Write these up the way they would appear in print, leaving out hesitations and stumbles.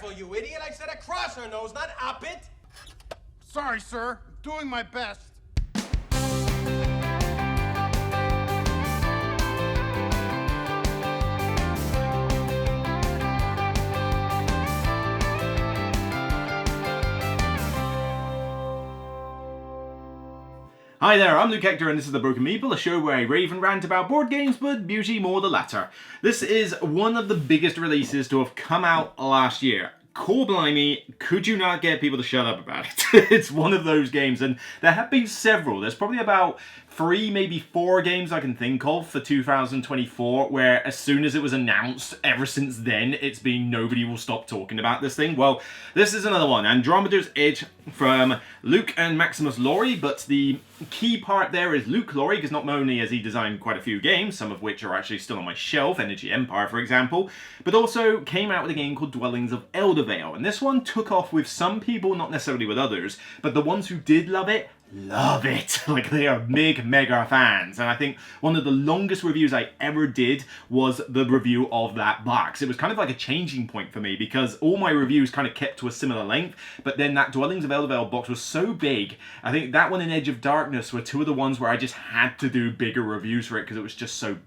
careful, you idiot. I said across her nose, not up it. Sorry, sir. Doing my best. Hi there, I'm Luke Hector and this is The Broken Meeple, a show where I rave and rant about board games, but usually more the latter. This is one of the biggest releases to have come out last year. Core blimey, could you not get people to shut up about it? It's one of those games, and there have been several. There's probably about 3, maybe 4 games I can think of for 2024 where as soon as it was announced, ever since then, it's been nobody will stop talking about this thing. Well, this is another one, Andromeda's Edge from Luke and Maximus Laurie, but the key part there is Luke Laurie, because not only has he designed quite a few games, some of which are actually still on my shelf, Energy Empire for example, but also came out with a game called Dwellings of Eldervale, and this one took off with some people, not necessarily with others, but the ones who did love it, like they are big mega fans. And I think one of the longest reviews I ever did was the review of that box. It was kind of like a changing point for me because all my reviews kind of kept to a similar length, but then that Dwellings of Eldervale box was so big. I think that one and Edge of Darkness were two of the ones where I just had to do bigger reviews for it because it was just so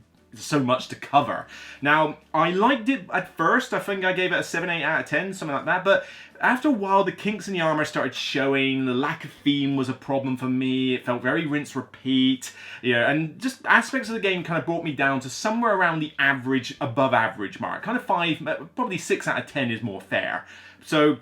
much to cover. Now, I liked it at first. I think I gave it a 7, 8 out of 10, something like that, but after a while the kinks in the armor started showing, the lack of theme was a problem for me, it felt very rinse repeat, and just aspects of the game kind of brought me down to somewhere around the average, above average mark, kind of 5, probably 6 out of 10 is more fair. So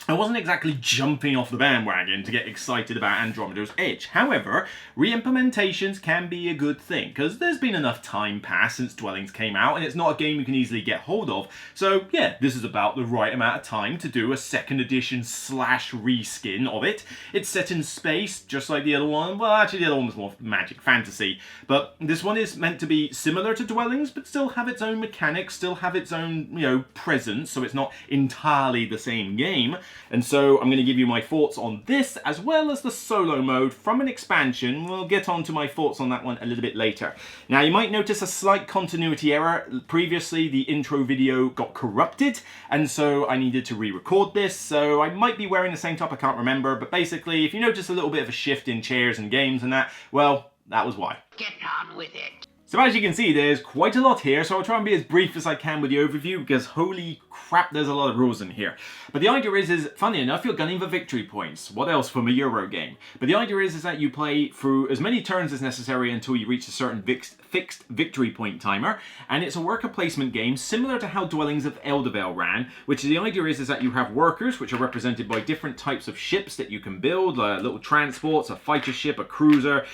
I wasn't exactly jumping off the bandwagon to get excited about Andromeda's Edge. However, re-implementations can be a good thing, because there's been enough time passed since Dwellings came out, and it's not a game you can easily get hold of. So yeah, this is about the right amount of time to do a second edition / reskin of it. It's set in space, just like the other one. Well, actually the other one was more magic fantasy, but this one is meant to be similar to Dwellings, but still have its own mechanics, still have its own, presence, so it's not entirely the same game. And so I'm going to give you my thoughts on this, as well as the solo mode from an expansion. We'll get on to my thoughts on that one a little bit later. Now, you might notice a slight continuity error. Previously, the intro video got corrupted, and so I needed to re-record this. So I might be wearing the same top, I can't remember. But basically, if you notice a little bit of a shift in chairs and games and that, well, that was why. Get on with it. So as you can see, there's quite a lot here, so I'll try and be as brief as I can with the overview, because holy crap, there's a lot of rules in here. But the idea is funny enough, you're gunning for victory points. What else from a Euro game? But the idea is that you play through as many turns as necessary until you reach a certain fixed victory point timer, and it's a worker placement game similar to how Dwellings of Eldervale ran, which the idea is that you have workers, which are represented by different types of ships that you can build, little transports, a fighter ship, a cruiser,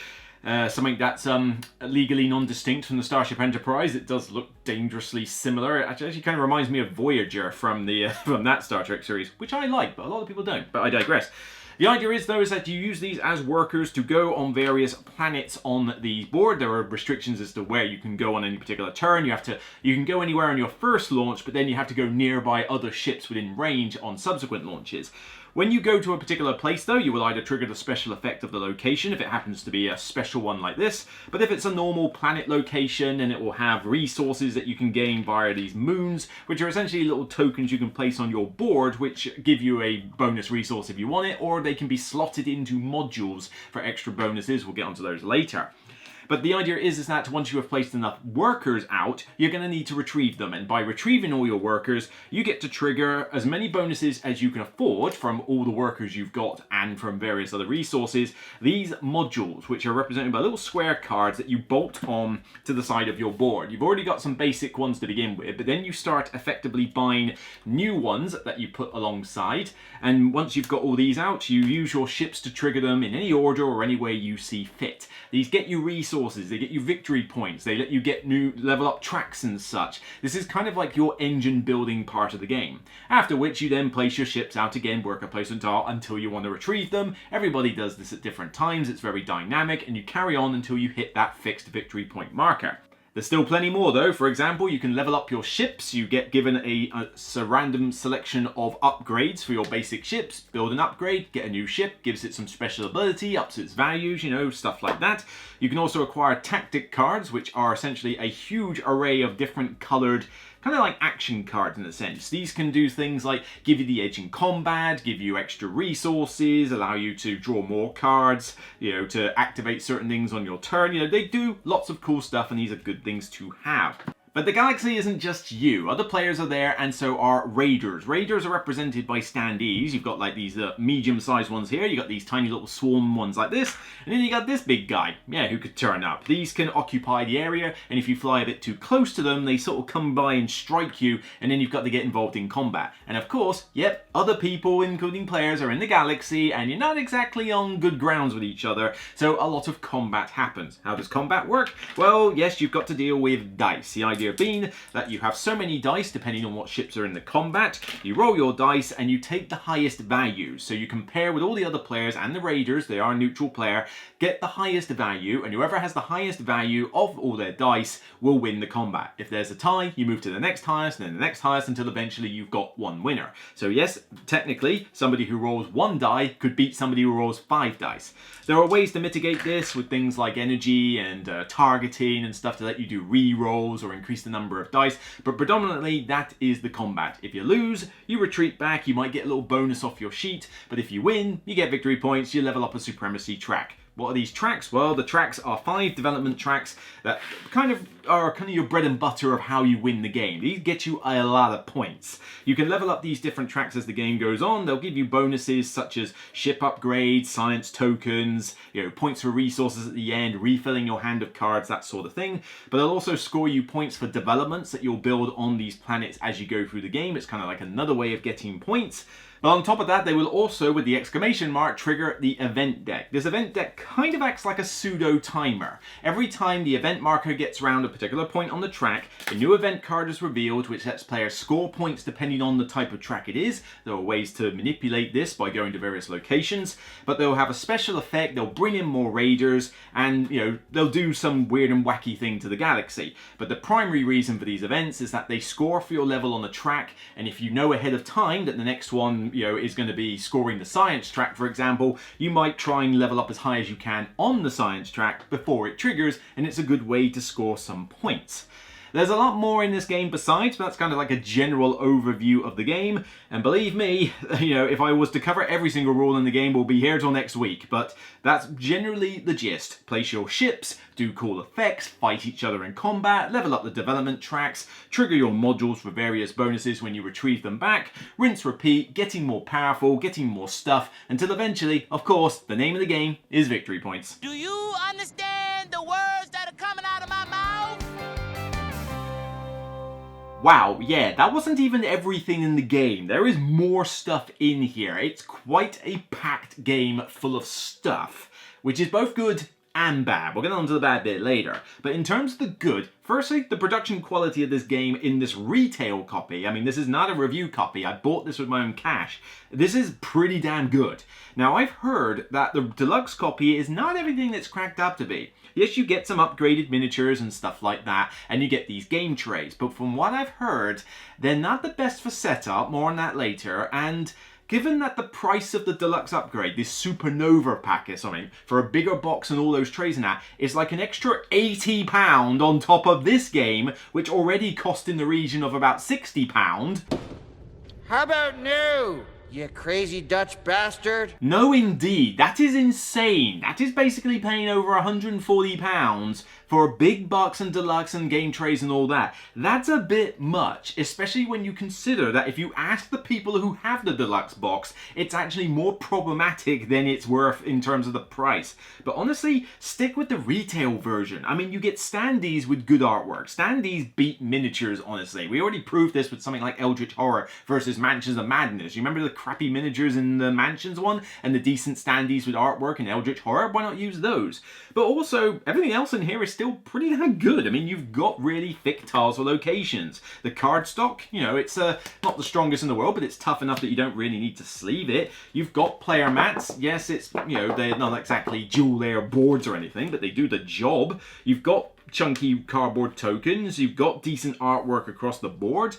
something that's legally non-distinct from the Starship Enterprise. It does look dangerously similar. It actually kind of reminds me of Voyager from the from that Star Trek series, which I like, but a lot of people don't. But I digress. The idea is, though, is that you use these as workers to go on various planets on the board. There are restrictions as to where you can go on any particular turn. You can go anywhere on your first launch, but then you have to go nearby other ships within range on subsequent launches. When you go to a particular place, though, you will either trigger the special effect of the location, if it happens to be a special one like this, but if it's a normal planet location, then it will have resources that you can gain via these moons, which are essentially little tokens you can place on your board, which give you a bonus resource if you want it, or they can be slotted into modules for extra bonuses. We'll get onto those later. But the idea is that once you have placed enough workers out, you're going to need to retrieve them. And by retrieving all your workers, you get to trigger as many bonuses as you can afford from all the workers you've got and from various other resources. These modules, which are represented by little square cards that you bolt on to the side of your board. You've already got some basic ones to begin with, but then you start effectively buying new ones that you put alongside. And once you've got all these out, you use your ships to trigger them in any order or any way you see fit. These get you resources, they get you victory points, they let you get new level up tracks and such. This is kind of like your engine building part of the game. After which you then place your ships out again, worker placement tile, until you want to retrieve them. Everybody does this at different times, it's very dynamic, and you carry on until you hit that fixed victory point marker. There's still plenty more though. For example, you can level up your ships. You get given a random selection of upgrades for your basic ships. Build an upgrade, get a new ship, gives it some special ability, ups its values, stuff like that. You can also acquire tactic cards, which are essentially a huge array of different coloured kind of like action cards in a sense. These can do things like give you the edge in combat, give you extra resources, allow you to draw more cards, you know, to activate certain things on your turn. You know, they do lots of cool stuff, and these are good things to have. But the Galaxy isn't just you. Other players are there, and so are raiders. Raiders are represented by standees. You've got like these medium-sized ones here. You've got these tiny little swarm ones like this. And then you got this big guy, yeah, who could turn up. These can occupy the area, and if you fly a bit too close to them, they sort of come by and strike you, and then you've got to get involved in combat. And of course, yep, other people, including players, are in the Galaxy, and you're not exactly on good grounds with each other, so a lot of combat happens. How does combat work? Well, yes, you've got to deal with dice. The idea being that you have so many dice depending on what ships are in the combat. You roll your dice and you take the highest values. So you compare with all the other players and the raiders, they are a neutral player, get the highest value, and whoever has the highest value of all their dice will win the combat. If there's a tie, you move to the next highest and then the next highest until eventually you've got one winner. So yes, technically, somebody who rolls 1 die could beat somebody who rolls 5 dice. There are ways to mitigate this with things like energy and targeting and stuff to let you do re-rolls or increase the number of dice, but predominantly that is the combat. If you lose, you retreat back, you might get a little bonus off your sheet, but if you win, you get victory points, you level up a Supremacy track. What are these tracks? Well, the tracks are 5 development tracks that kind of are your bread and butter of how you win the game. These get you a lot of points. You can level up these different tracks as the game goes on. They'll give you bonuses such as ship upgrades, science tokens, you know, points for resources at the end, refilling your hand of cards, that sort of thing. But they'll also score you points for developments that you'll build on these planets as you go through the game. It's kind of like another way of getting points. But on top of that, they will also, with the exclamation mark, trigger the event deck. This event deck kind of acts like a pseudo timer. Every time the event marker gets around a particular point on the track, a new event card is revealed, which lets players score points depending on the type of track it is. There are ways to manipulate this by going to various locations, but they'll have a special effect, they'll bring in more raiders, and you know, they'll do some weird and wacky thing to the Galaxy. But the primary reason for these events is that they score for your level on the track, and if you know ahead of time that the next one, you know, is going to be scoring the science track, for example, you might try and level up as high as you can on the science track before it triggers, and it's a good way to score some points. There's a lot more in this game besides, but that's kind of like a general overview of the game. And believe me, you know, if I was to cover every single rule in the game, we'll be here till next week. But that's generally the gist. Place your ships, do cool effects, fight each other in combat, level up the development tracks, trigger your modules for various bonuses when you retrieve them back, rinse, repeat, getting more powerful, getting more stuff, until eventually, of course, the name of the game is victory points. Do you understand the words that are coming out of my mouth? Wow, yeah, that wasn't even everything in the game. There is more stuff in here. It's quite a packed game full of stuff, which is both good and bad. We'll get on to the bad bit later. But in terms of the good, firstly, the production quality of this game in this retail copy. I mean, this is not a review copy. I bought this with my own cash. This is pretty damn good. Now, I've heard that the deluxe copy is not everything it's cracked up to be. Yes, you get some upgraded miniatures and stuff like that, and you get these game trays, but from what I've heard, they're not the best for setup, more on that later, and given that the price of the deluxe upgrade, this Supernova pack or something, for a bigger box and all those trays and that, is like an extra £80 on top of this game, which already cost in the region of about £60. How about new? You crazy Dutch bastard. No, indeed. That is insane. That is basically paying over £140 for big box and deluxe and game trays and all that. That's a bit much, especially when you consider that if you ask the people who have the deluxe box, it's actually more problematic than it's worth in terms of the price. But honestly, stick with the retail version. I mean, you get standees with good artwork. Standees beat miniatures, honestly. We already proved this with something like Eldritch Horror versus Mansions of Madness. You remember the crappy miniatures in the Mansions one and the decent standees with artwork in Eldritch Horror? Why not use those? But also, everything else in here is still pretty damn good. I mean, you've got really thick tiles for locations. The cardstock, you know, it's not the strongest in the world, but it's tough enough that you don't really need to sleeve it. You've got player mats. Yes, it's, you know, they're not exactly dual layer boards or anything, but they do the job. You've got chunky cardboard tokens. You've got decent artwork across the board.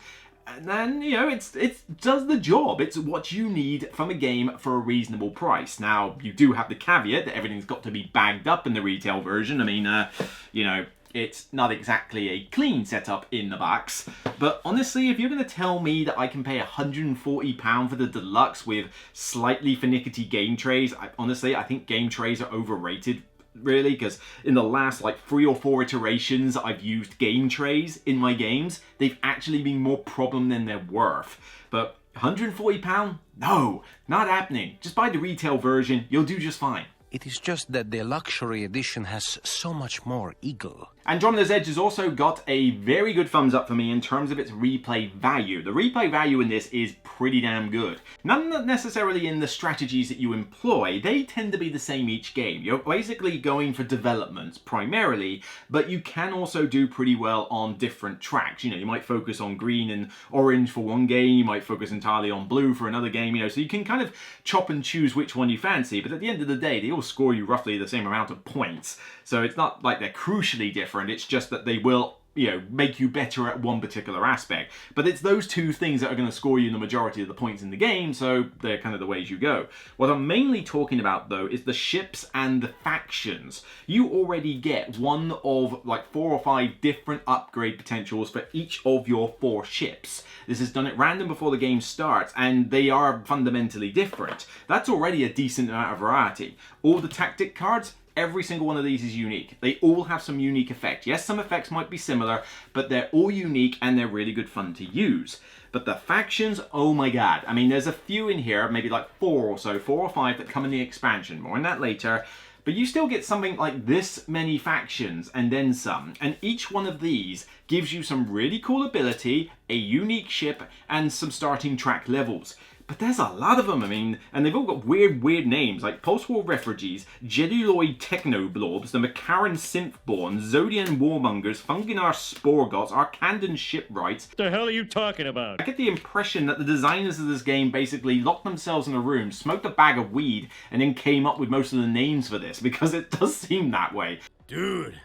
And then, you know, it does the job. It's what you need from a game for a reasonable price. Now, you do have the caveat that everything's got to be bagged up in the retail version. I mean, you know, it's not exactly a clean setup in the box. But honestly, if you're going to tell me that I can pay £140 for the deluxe with slightly finicky game trays, honestly, I think game trays are overrated. Really, because in the last like 3 or 4 iterations I've used game trays in my games, they've actually been more problem than they're worth. But £140? No, not happening. Just buy the retail version, you'll do just fine. It is just that the luxury edition has so much more ego. Andromeda's Edge has also got a very good thumbs up for me in terms of its replay value. The replay value in this is pretty damn good. Not necessarily in the strategies that you employ, they tend to be the same each game. You're basically going for development primarily, but you can also do pretty well on different tracks. You know, you might focus on green and orange for one game, you might focus entirely on blue for another game, you know, so you can kind of chop and choose which one you fancy, but at the end of the day, they all score you roughly the same amount of points. So it's not like they're crucially different, it's just that they will, you know, make you better at one particular aspect. But it's those two things that are going to score you the majority of the points in the game, so they're kind of the ways you go. What I'm mainly talking about though is the ships and the factions. You already get one of like 4 or 5 different upgrade potentials for each of your 4 ships. This is done at random before the game starts, and they are fundamentally different. That's already a decent amount of variety. All the tactic cards, every single one of these is unique. They all have some unique effect. Yes, some effects might be similar, but they're all unique and they're really good fun to use. But the factions, oh my god. I mean, there's a few in here, maybe like 4 or so, 4 or 5 that come in the expansion. More on that later. But you still get something like this many factions and then some. And each one of these gives you some really cool ability, a unique ship, and some starting track levels. But there's a lot of them, I mean, and they've all got weird names, like Post-War Refugees, Jeduloid Technoblobs, the Macaran Synthborn, Zodian Warmongers, Funginar Sporgots, Arcandan Shipwrights. What the hell are you talking about? I get the impression that the designers of this game basically locked themselves in a room, smoked a bag of weed, and then came up with most of the names for this, because it does seem that way. Dude,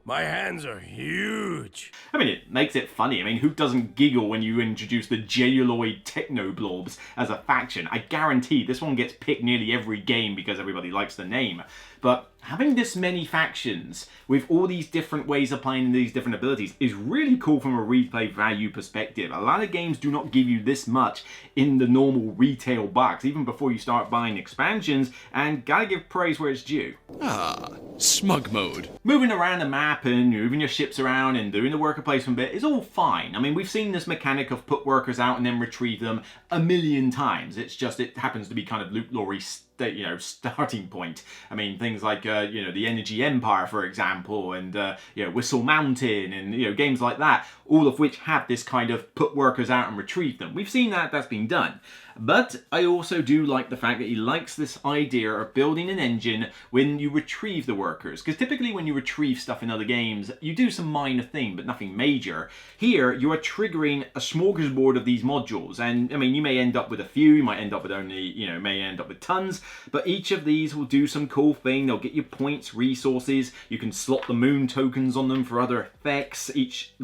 my hands are huge. I mean, it makes it funny. I mean, who doesn't giggle when you introduce the Jeduloid Technoblobs as a faction? I guarantee this one gets picked nearly every game because everybody likes the name. But having this many factions with all these different ways of playing these different abilities is really cool from a replay value perspective. A lot of games do not give you this much in the normal retail box, even before you start buying expansions, and gotta give praise where it's due. Ah, smug mode. Moving around the map and moving your ships around and doing the worker placement bit is all fine. I mean, we've seen this mechanic of put workers out and then retrieve them a million times. It's just, it happens to be kind of Loot Lorry starting point. I mean, things like the Energy Empire, for example, and Whistle Mountain, and games like that, all of which have this kind of put workers out and retrieve them. We've seen that, that's been done. But I also do like the fact that he likes this idea of building an engine when you retrieve the workers. Because typically when you retrieve stuff in other games, you do some minor thing, but nothing major. Here, you are triggering a smorgasbord of these modules. And, I mean, you may end up with a few, you might end up with only, may end up with tons. But each of these will do some cool thing. They'll get you points, resources. You can slot the moon tokens on them for other effects. Each,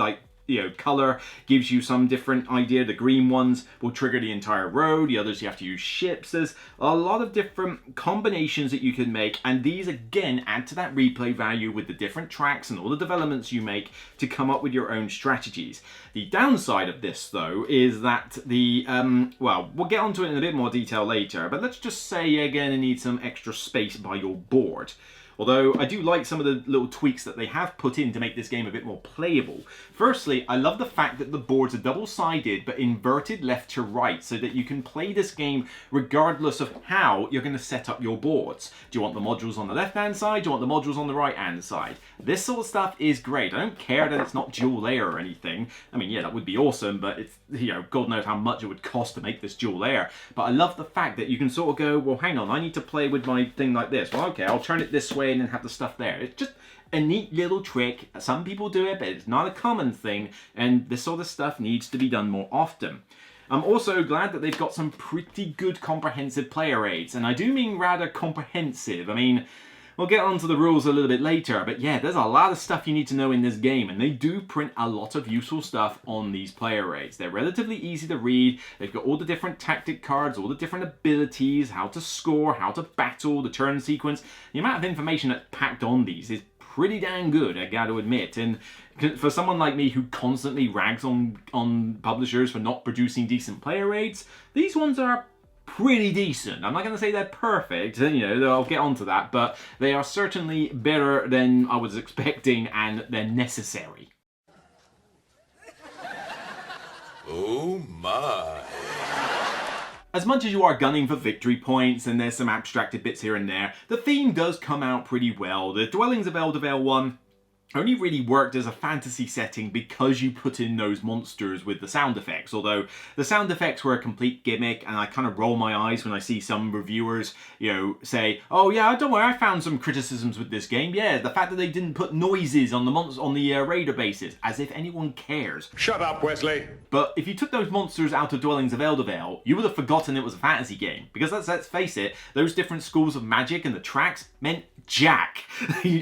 color gives you some different idea. The green ones will trigger the entire road. The others you have to use ships. There's a lot of different combinations that you can make, and these again add to that replay value with the different tracks and all the developments you make to come up with your own strategies. The downside of this though is that we'll get onto it in a bit more detail later, but let's just say you're going to need some extra space by your board. Although I do like some of the little tweaks that they have put in to make this game a bit more playable. Firstly, I love the fact that the boards are double-sided but inverted left to right so that you can play this game regardless of how you're going to set up your boards. Do you want the modules on the left-hand side? Do you want the modules on the right-hand side? This sort of stuff is great. I don't care that it's not dual layer or anything. I mean, yeah, that would be awesome, but it's, God knows how much it would cost to make this dual layer. But I love the fact that you can sort of go, well, hang on, I need to play with my thing like this. Well, okay, I'll turn it this way and then have the stuff there. It's just a neat little trick. Some people do it, but it's not a common thing, and this sort of stuff needs to be done more often. I'm also glad that they've got some pretty good comprehensive player aids, and I do mean rather comprehensive. I mean, we'll get onto the rules a little bit later, but yeah, there's a lot of stuff you need to know in this game, and they do print a lot of useful stuff on these player aids. They're relatively easy to read. They've got all the different tactic cards, all the different abilities, how to score, how to battle, the turn sequence. The amount of information that's packed on these is pretty dang good, I gotta admit. And for someone like me who constantly rags on publishers for not producing decent player aids, these ones are pretty decent. I'm not going to say they're perfect, you know, I'll get onto that, but they are certainly better than I was expecting, and they're necessary. Oh my. As much as you are gunning for victory points and there's some abstracted bits here and there, the theme does come out pretty well. The Dwellings of Eldervale one only really worked as a fantasy setting because you put in those monsters with the sound effects, although the sound effects were a complete gimmick, and I kind of roll my eyes when I see some reviewers, you know, say, oh yeah, don't worry, I found some criticisms with this game. Yeah, the fact that they didn't put noises on the raider bases, as if anyone cares. Shut up, Wesley. But if you took those monsters out of Dwellings of Eldervale, you would have forgotten it was a fantasy game, because let's face it, those different schools of magic and the tracks meant jack.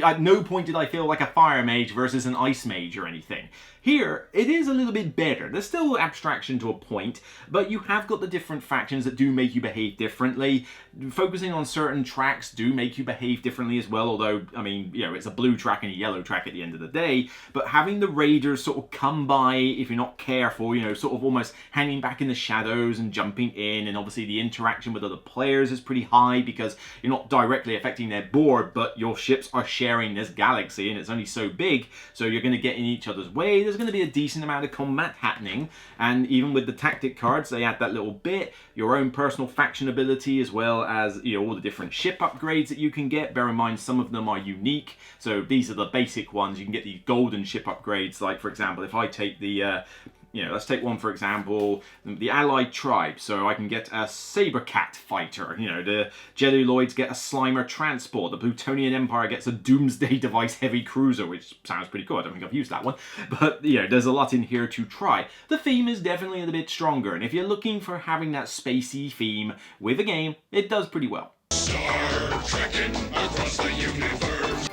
At no point did I feel like a fire mage versus an ice mage or anything. Here, it is a little bit better. There's still abstraction to a point, but you have got the different factions that do make you behave differently. Focusing on certain tracks do make you behave differently as well, although, I mean, you know, it's a blue track and a yellow track at the end of the day, but having the raiders sort of come by, if you're not careful, you know, sort of almost hanging back in the shadows and jumping in, and obviously the interaction with other players is pretty high because you're not directly affecting their board, but your ships are sharing this galaxy and it's only so big, so you're going to get in each other's way. There's going to be a decent amount of combat happening, and even with the tactic cards, they add that little bit, your own personal faction ability, as well as, you know, all the different ship upgrades that you can get. Bear in mind, some of them are unique, so these are the basic ones. You can get these golden ship upgrades, like, for example, if I take the you know, let's take one for example, the Allied Tribe. So I can get a Sabercat fighter. You know, the Jelluloids get a Slimer transport. The Plutonian Empire gets a Doomsday Device heavy cruiser, which sounds pretty cool. I don't think I've used that one, but you know, there's a lot in here to try. The theme is definitely a bit stronger, and if you're looking for having that spacey theme with a game, it does pretty well. Star trekking across the universe.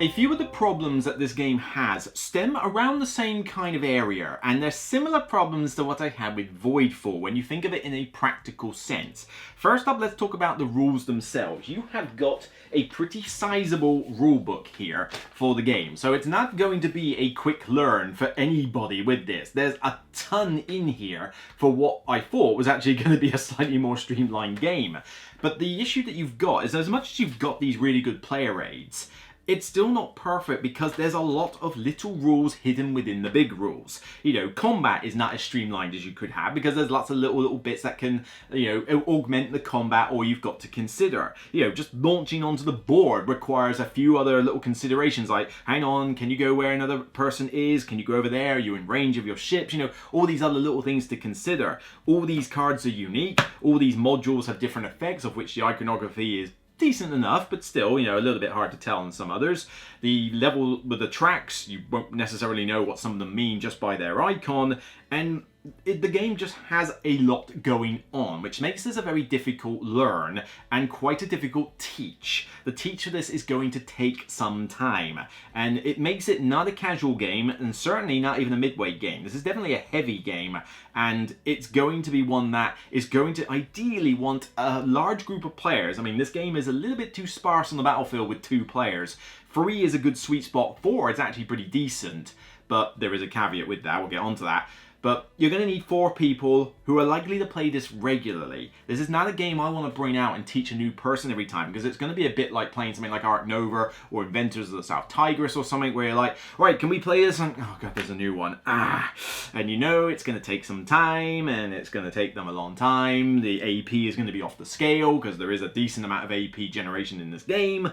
A few of the problems that this game has stem around the same kind of area, and they're similar problems to what I had with Voidfall when you think of it in a practical sense. First up, let's talk about the rules themselves. You have got a pretty sizable rulebook here for the game, so it's not going to be a quick learn for anybody with this. There's a ton in here for what I thought was actually going to be a slightly more streamlined game. But the issue that you've got is, as much as you've got these really good player aids, it's still not perfect because there's a lot of little rules hidden within the big rules. You know, combat is not as streamlined as you could have because there's lots of little bits that can, you know, augment the combat, or you've got to consider. You know, just launching onto the board requires a few other little considerations like, hang on, can you go where another person is? Can you go over there? Are you in range of your ships? You know, all these other little things to consider. All these cards are unique. All these modules have different effects, of which the iconography is decent enough, but still, you know, a little bit hard to tell on some others. The level with the tracks, you won't necessarily know what some of them mean just by their icon, and the game just has a lot going on, which makes this a very difficult learn and quite a difficult teach. The teach of this is going to take some time, and it makes it not a casual game, and certainly not even a midweight game. This is definitely a heavy game, and it's going to be one that is going to ideally want a large group of players. I mean, this game is a little bit too sparse on the battlefield with 2 players. 3 is a good sweet spot. 4 is actually pretty decent, but there is a caveat with that. We'll get onto that. But you're going to need 4 people who are likely to play this regularly. This is not a game I want to bring out and teach a new person every time, because it's going to be a bit like playing something like Ark Nova or Inventors of the South Tigris or something where you're like, right, can we play this? And, oh god, there's a new one. And you know it's going to take some time, and it's going to take them a long time. The AP is going to be off the scale because there is a decent amount of AP generation in this game.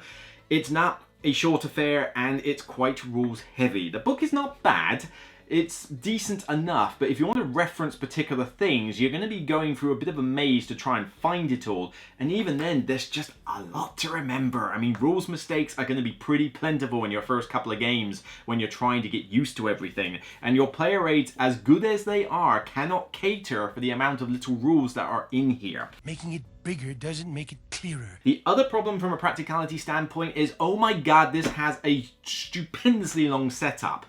It's not a short affair, and it's quite rules heavy. The book is not bad. It's decent enough, but if you want to reference particular things, you're going to be going through a bit of a maze to try and find it all, and even then, there's just a lot to remember. I mean, rules mistakes are going to be pretty plentiful in your first couple of games when you're trying to get used to everything, and your player aids, as good as they are, cannot cater for the amount of little rules that are in here. Making it bigger doesn't make it clearer. The other problem from a practicality standpoint is, oh my god, this has a stupendously long setup.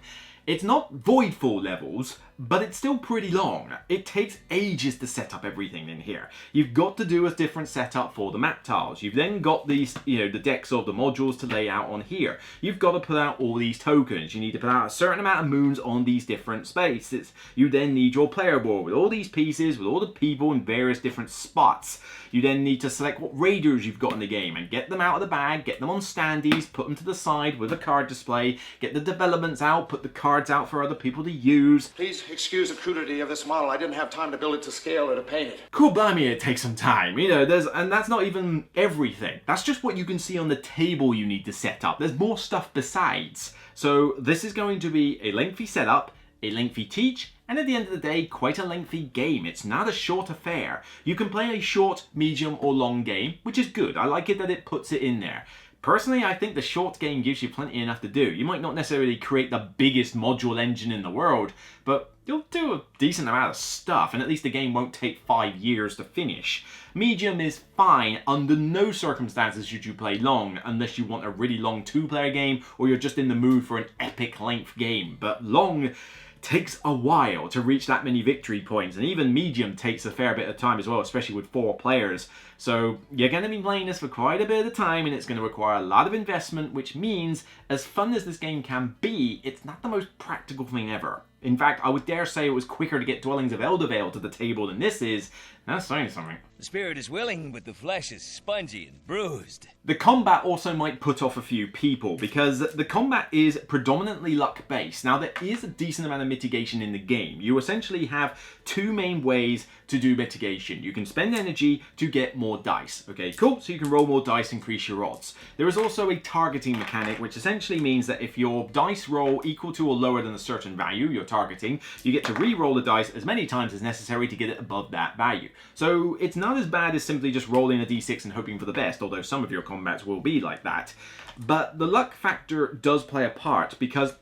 It's not Voidfall levels, but it's still pretty long. It takes ages to set up everything in here. You've got to do a different setup for the map tiles. You've then got these, the decks of the modules to lay out on here. You've got to put out all these tokens. You need to put out a certain amount of moons on these different spaces. You then need your player board with all these pieces, with all the people in various different spots. You then need to select what raiders you've got in the game and get them out of the bag, get them on standees, put them to the side with a card display, get the developments out, put the cards out for other people to use. Please excuse the crudity of this model. I didn't have time to build it to scale or to paint it. Cool, blimey, it takes some time. And that's not even everything. That's just what you can see on the table you need to set up. There's more stuff besides. So this is going to be a lengthy setup, a lengthy teach, and at the end of the day, quite a lengthy game. It's not a short affair. You can play a short, medium, or long game, which is good. I like it that it puts it in there. Personally, I think the short game gives you plenty enough to do. You might not necessarily create the biggest module engine in the world, but you'll do a decent amount of stuff, and at least the game won't take 5 years to finish. Medium is fine. Under no circumstances should you play long, unless you want a really long 2-player game, or you're just in the mood for an epic length game. But long takes a while to reach that many victory points, and even medium takes a fair bit of time as well, especially with 4 players. So you're going to be playing this for quite a bit of time, and it's going to require a lot of investment, which means, as fun as this game can be, it's not the most practical thing ever. In fact, I would dare say it was quicker to get Dwellings of Eldervale to the table than this is. That's saying something. The spirit is willing, but the flesh is spongy and bruised. The combat also might put off a few people, because the combat is predominantly luck-based. Now, there is a decent amount of mitigation in the game. You essentially have 2 main ways to do mitigation. You can spend energy to get more dice. Okay, cool, so you can roll more dice, increase your odds. There is also a targeting mechanic, which essentially means that if your dice roll equal to or lower than a certain value you're targeting, you get to re-roll the dice as many times as necessary to get it above that value. So it's not as bad as simply just rolling a d6 and hoping for the best, although some of your combats will be like that. But the luck factor does play a part, because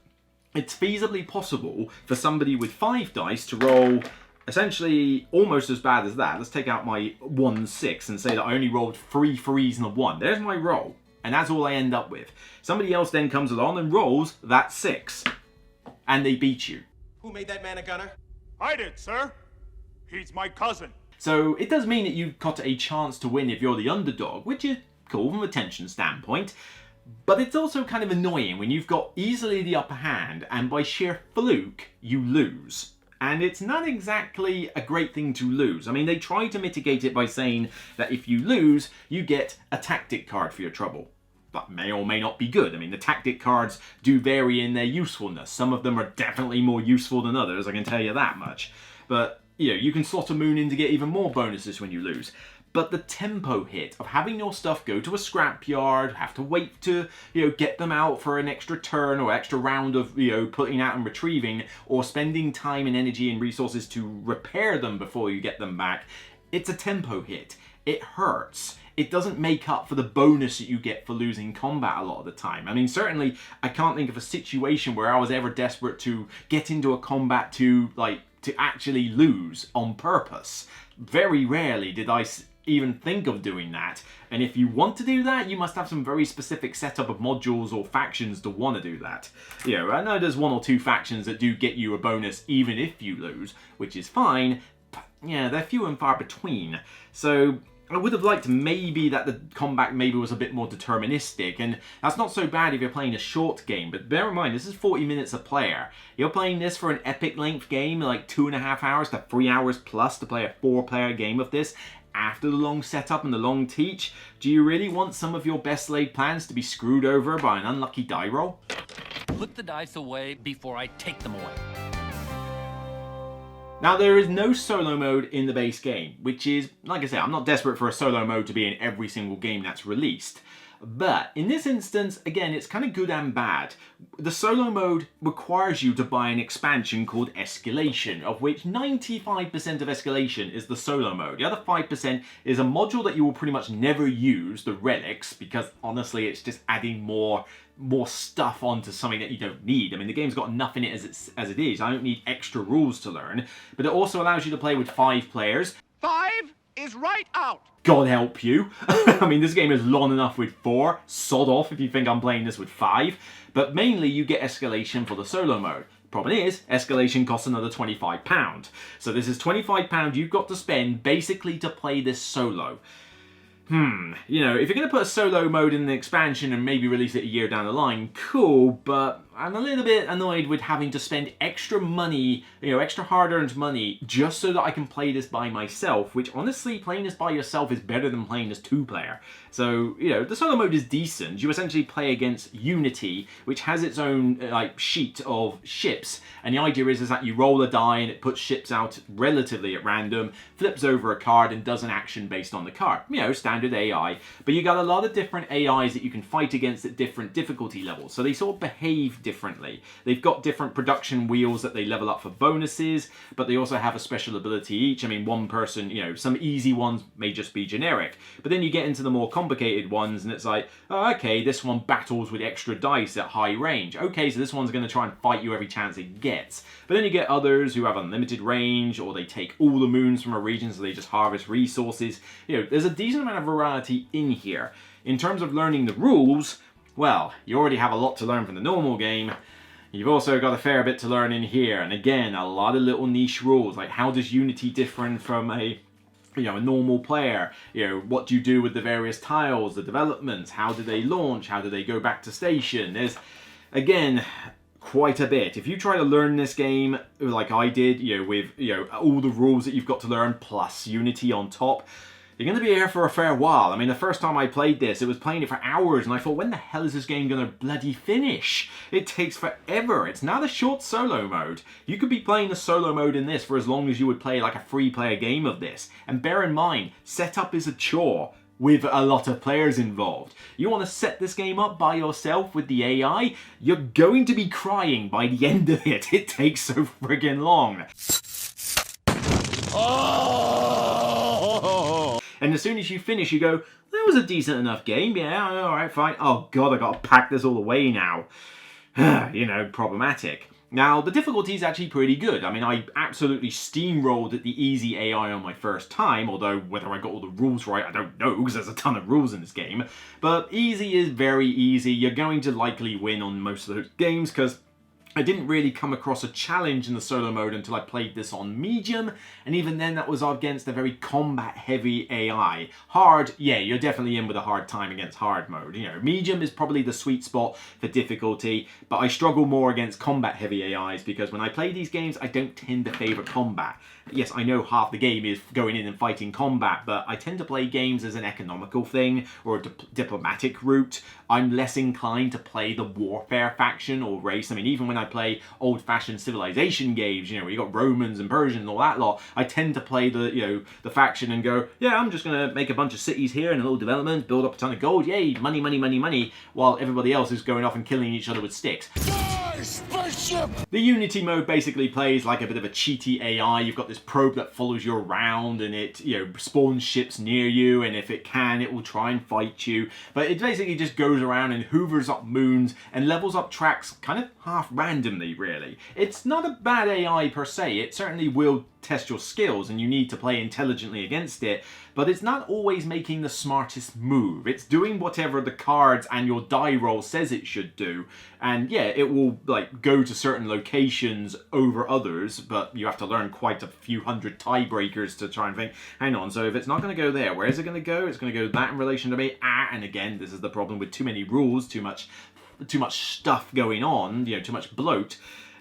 it's feasibly possible for somebody with 5 dice to roll essentially almost as bad as that. Let's take out my 1-6 and say that I only rolled 3 3s and a 1. There's my roll, and that's all I end up with. Somebody else then comes along and rolls that 6, and they beat you. Who made that man a gunner? I did, sir. He's my cousin. So it does mean that you've got a chance to win if you're the underdog, which is cool from a tension standpoint. But it's also kind of annoying when you've got easily the upper hand and by sheer fluke you lose. And it's not exactly a great thing to lose. I mean, they try to mitigate it by saying that if you lose, you get a tactic card for your trouble. That may or may not be good. I mean, the tactic cards do vary in their usefulness. Some of them are definitely more useful than others, I can tell you that much. But, you can slot a moon in to get even more bonuses when you lose. But the tempo hit of having your stuff go to a scrapyard, have to wait to, get them out for an extra turn or extra round of, putting out and retrieving, or spending time and energy and resources to repair them before you get them back, it's a tempo hit. It hurts. It doesn't make up for the bonus that you get for losing combat a lot of the time. I mean, certainly I can't think of a situation where I was ever desperate to get into a combat to actually lose on purpose. Very rarely did I even think of doing that. And if you want to do that, you must have some very specific setup of modules or factions to want to do that. I know there's 1 or 2 factions that do get you a bonus even if you lose, which is fine, but they're few and far between. So I would have liked maybe that the combat maybe was a bit more deterministic, and that's not so bad if you're playing a short game, but bear in mind, this is 40 minutes a player. You're playing this for an epic length game, like 2.5 hours to 3 hours plus to play a 4-player game of this, after the long setup and the long teach. Do you really want some of your best laid plans to be screwed over by an unlucky die roll? Put the dice away before I take them away. Now, there is no solo mode in the base game, which is, like I said, I'm not desperate for a solo mode to be in every single game that's released. But in this instance, again, it's kind of good and bad. The solo mode requires you to buy an expansion called Escalation, of which 95% of Escalation is the solo mode. The other 5% is a module that you will pretty much never use, the relics, because honestly, it's just adding more stuff onto something that you don't need. I mean, the game's got enough in it as it is. I don't need extra rules to learn. But it also allows you to play with 5 players. 5 is right out. God help you. I mean, this game is long enough with 4. Sod off if you think I'm playing this with 5. But mainly, you get Escalation for the solo mode. Problem is, escalation costs another £25. So this is £25 you've got to spend basically to play this solo. You know, if you're going to put a solo mode in the expansion and maybe release it a year down the line, cool, but I'm a little bit annoyed with having to spend extra money, you know, extra hard-earned money just so that I can play this by myself, which honestly, playing this by yourself is better than playing this two-player. So, you know, the solo mode is decent. You essentially play against Unity, which has its own, like, sheet of ships, and the idea is that you roll a die and it puts ships out relatively at random, flips over a card and does an action based on the card. You know, standard AI, but you got a lot of different AIs that you can fight against at different difficulty levels, so they sort of behave differently. They've got different production wheels that they level up for bonuses, but they also have a special ability each. I mean, one person, you know, some easy ones may just be generic, but then you get into the more complicated ones and it's like, oh, okay, this one battles with extra dice at high range. Okay, so this one's going to try and fight you every chance it gets. But then you get others who have unlimited range, or they take all the moons from a region, so they just harvest resources. You know, there's a decent amount of variety in here. In terms of learning the rules, well, you already have a lot to learn from the normal game. You've also got a fair bit to learn in here, and again, a lot of little niche rules, like how does Unity differ from a normal player? You know, what do you do with the various tiles, the developments, how do they launch, how do they go back to station? There's, again, quite a bit. If you try to learn this game like I did, you know, with, you know, all the rules that you've got to learn plus Unity on top, you're going to be here for a fair while. I mean, the first time I played this, it was playing it for hours, and I thought, when the hell is this game going to bloody finish? It takes forever. It's not a short solo mode. You could be playing the solo mode in this for as long as you would play like a free-player game of this. And bear in mind, setup is a chore with a lot of players involved. You want to set this game up by yourself with the AI, you're going to be crying by the end of it. It takes so friggin' long. And as soon as you finish, you go, that was a decent enough game, yeah, alright, fine. Oh god, I gotta pack this all away now. You know, problematic. Now, the difficulty is actually pretty good. I mean, I absolutely steamrolled at the easy AI on my first time, although whether I got all the rules right, I don't know, because there's a ton of rules in this game. But easy is very easy. You're going to likely win on most of those games, because I didn't really come across a challenge in the solo mode until I played this on medium, and even then that was against a very combat-heavy AI. Hard, yeah, you're definitely in with a hard time against hard mode. You know, medium is probably the sweet spot for difficulty, but I struggle more against combat-heavy AIs because when I play these games, I don't tend to favour combat. Yes, I know half the game is going in and fighting combat, but I tend to play games as an economical thing or a diplomatic route. I'm less inclined to play the warfare faction or race. I mean, even when I play old-fashioned civilization games, you know, where you got Romans and Persians and all that lot, I tend to play the faction and go, yeah, I'm just going to make a bunch of cities here and a little development, build up a ton of gold, yay, money, money, money, money, while everybody else is going off and killing each other with sticks. Spaceship! The Unity mode basically plays like a bit of a cheaty AI. You've got this probe that follows you around and it, you know, spawns ships near you, and if it can, it will try and fight you. But it basically just goes around and hoovers up moons and levels up tracks kind of half randomly, really. It's not a bad AI per se. It certainly will test your skills and you need to play intelligently against it, but it's not always making the smartest move. It's doing whatever the cards and your die roll says it should do, and yeah, it will like go to certain locations over others, but you have to learn quite a few hundred tiebreakers to try and think, hang on, so if it's not going to go there, where is it going to go? It's going to go that in relation to me, and again, this is the problem with too many rules, too much stuff going on, you know, too much bloat.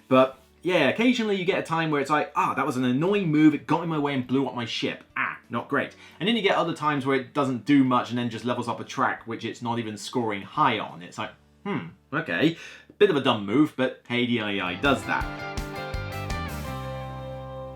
But yeah, occasionally you get a time where it's like, that was an annoying move, it got in my way and blew up my ship. Not great. And then you get other times where it doesn't do much and then just levels up a track which it's not even scoring high on. It's like, okay, bit of a dumb move, but hey, the AI does that.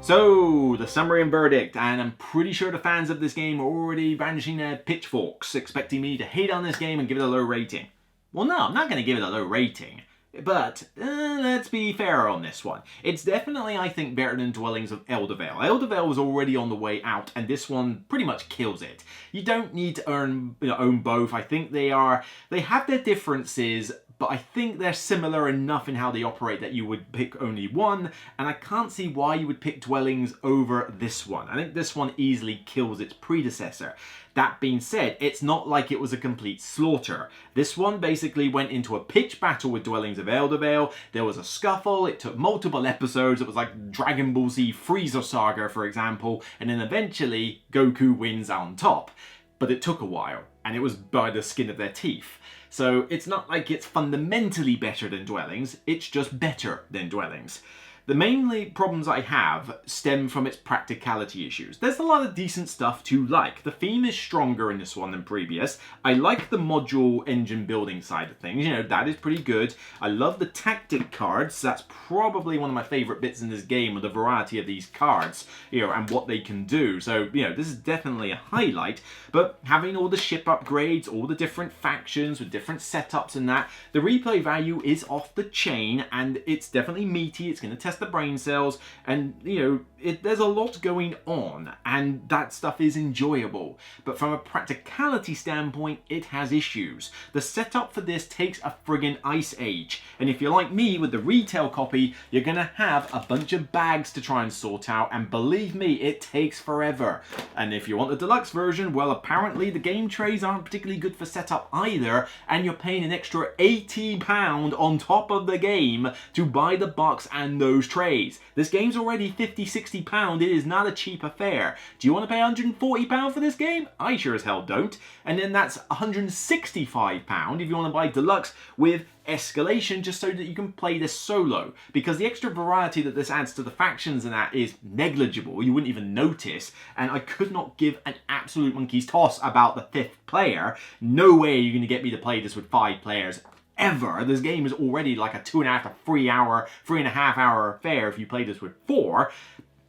So, the summary and verdict, and I'm pretty sure the fans of this game are already brandishing their pitchforks, expecting me to hate on this game and give it a low rating. Well, no, I'm not going to give it a low rating. But, let's be fair on this one. It's definitely, I think, better than Dwellings of Eldervale. Eldervale was already on the way out, and this one pretty much kills it. You don't need to own both. I think they have their differences, but I think they're similar enough in how they operate that you would pick only one, and I can't see why you would pick Dwellings over this one. I think this one easily kills its predecessor. That being said, it's not like it was a complete slaughter. This one basically went into a pitch battle with Dwellings of Eldervale. There was a scuffle, it took multiple episodes, it was like Dragon Ball Z Freezer Saga, for example, and then eventually Goku wins on top. But it took a while, and it was by the skin of their teeth. So it's not like it's fundamentally better than Dwellings, it's just better than Dwellings. The mainly problems I have stem from its practicality issues. There's a lot of decent stuff to like. The theme is stronger in this one than previous. I like the module engine building side of things, you know, that is pretty good. I love the tactic cards, that's probably one of my favourite bits in this game, with the variety of these cards, you know, and what they can do. So, you know, this is definitely a highlight, but having all the ship upgrades, all the different factions with different setups and that, the replay value is off the chain, and it's definitely meaty, it's going to test the brain cells, and you know, there's a lot going on, and that stuff is enjoyable. But from a practicality standpoint, it has issues. The setup for this takes a friggin' ice age, and if you're like me with the retail copy, you're gonna have a bunch of bags to try and sort out, and believe me, it takes forever. And if you want the deluxe version, well, apparently the game trays aren't particularly good for setup either, and you're paying an extra £80 on top of the game to buy the box and those trays. This game's already £50–60, it is not a cheap affair. Do you want to pay £140 for this game? I sure as hell don't. And then that's £165 if you want to buy deluxe with escalation, just so that you can play this solo, because the extra variety that this adds to the factions and that is negligible, you wouldn't even notice, and I could not give an absolute monkey's toss about the 5th player. No way you're going to get me to play this with 5 players ever. This game is already like a 2.5 to 3.5 hour affair if you play this with 4,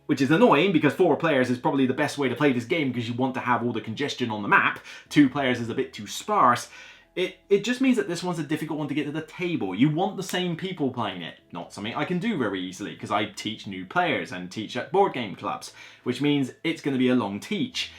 which is annoying because 4 players is probably the best way to play this game because you want to have all the congestion on the map. 2 players is a bit too sparse. It just means that this one's a difficult one to get to the table. You want the same people playing it. Not something I can do very easily because I teach new players and teach at board game clubs, which means it's going to be a long teach,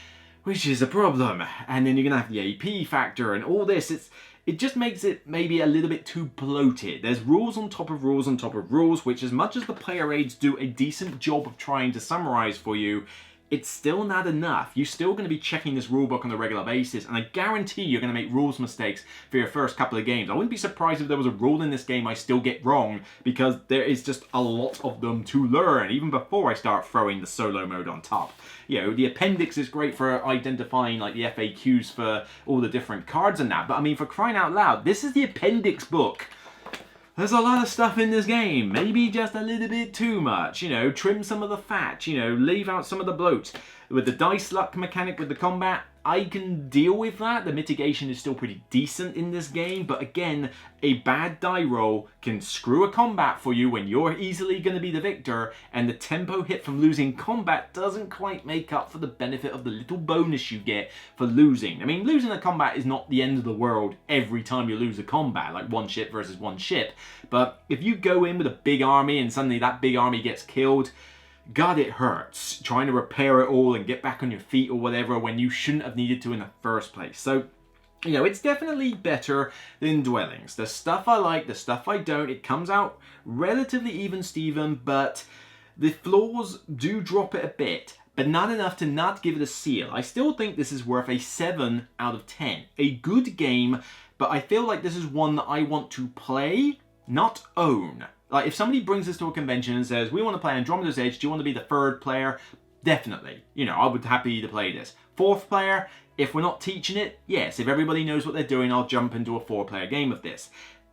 which is a problem. And then you're going to have the AP factor and all this. It just makes it maybe a little bit too bloated. There's rules on top of rules on top of rules, which as much as the player aids do a decent job of trying to summarize for you, it's still not enough. You're still going to be checking this rulebook on a regular basis, and I guarantee you're going to make rules mistakes for your first couple of games. I wouldn't be surprised if there was a rule in this game I still get wrong, because there is just a lot of them to learn, even before I start throwing the solo mode on top. You know, the appendix is great for identifying like the FAQs for all the different cards and that, but I mean, for crying out loud, this is the appendix book. There's a lot of stuff in this game, maybe just a little bit too much, you know, trim some of the fat, you know, leave out some of the bloat. With the dice luck mechanic with the combat, I can deal with that. The mitigation is still pretty decent in this game, but again, a bad die roll can screw a combat for you when you're easily going to be the victor, and the tempo hit from losing combat doesn't quite make up for the benefit of the little bonus you get for losing. I mean, losing a combat is not the end of the world every time you lose a combat, like one ship versus one ship, but if you go in with a big army and suddenly that big army gets killed, God, it hurts trying to repair it all and get back on your feet or whatever when you shouldn't have needed to in the first place. So, you know, it's definitely better than Dwellings. The stuff I like, the stuff I don't, it comes out relatively even Steven, but the flaws do drop it a bit, but not enough to not give it a seal. I still think this is worth a 7 out of 10. A good game, but I feel like this is one that I want to play, not own. Like, if somebody brings this to a convention and says, we want to play Andromeda's Edge, do you want to be the 3rd player? Definitely. You know, I would happy to play this. 4th player, if we're not teaching it, yes, if everybody knows what they're doing, I'll jump into a 4-player game of this.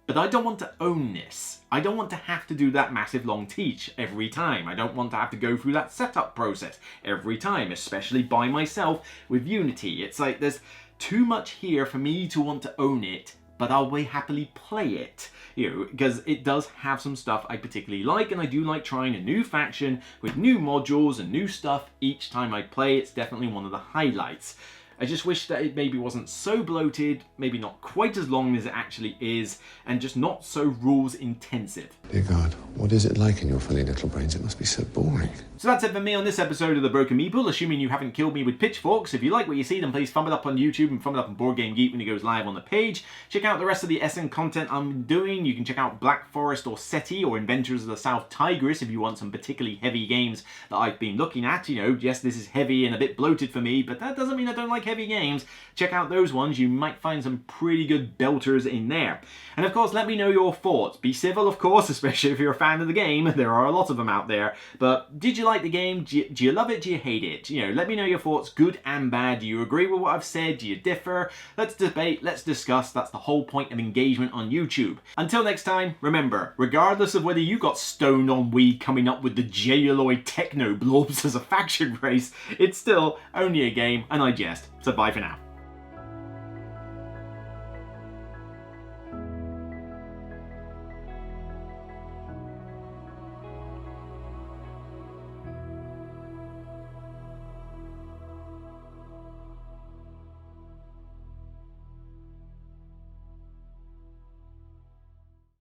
But I don't want to own this. I don't want to have to do that massive long teach every time. I don't want to have to go through that setup process every time, especially by myself with Unity. It's like there's too much here for me to want to own it, but I'll happily play it, you know, because it does have some stuff I particularly like, and I do like trying a new faction with new modules and new stuff each time I play. It's definitely one of the highlights. I just wish that it maybe wasn't so bloated, maybe not quite as long as it actually is, and just not so rules intensive. Dear God, what is it like in your funny little brains? It must be so boring. So that's it for me on this episode of The Broken Meeple, assuming you haven't killed me with pitchforks. If you like what you see, then please thumb it up on YouTube and thumb it up on Board Game Geek when it goes live on the page. Check out the rest of the SN content I'm doing. You can check out Black Forest or SETI or Inventors of the South Tigris if you want some particularly heavy games that I've been looking at. You know, yes, this is heavy and a bit bloated for me, but that doesn't mean I don't like heavy games. Check out those ones. You might find some pretty good belters in there. And of course, let me know your thoughts. Be civil, of course, especially if you're a fan of the game. There are a lot of them out there. But did you like the game? Do you love it? Do you hate it? You know, let me know your thoughts, good and bad. Do you agree with what I've said? Do you differ? Let's debate, let's discuss. That's the whole point of engagement on YouTube. Until next time, remember, regardless of whether you got stoned on weed coming up with the Jelluloid Techno Blobs as a faction race, it's still only a game, and I jest. So bye for now.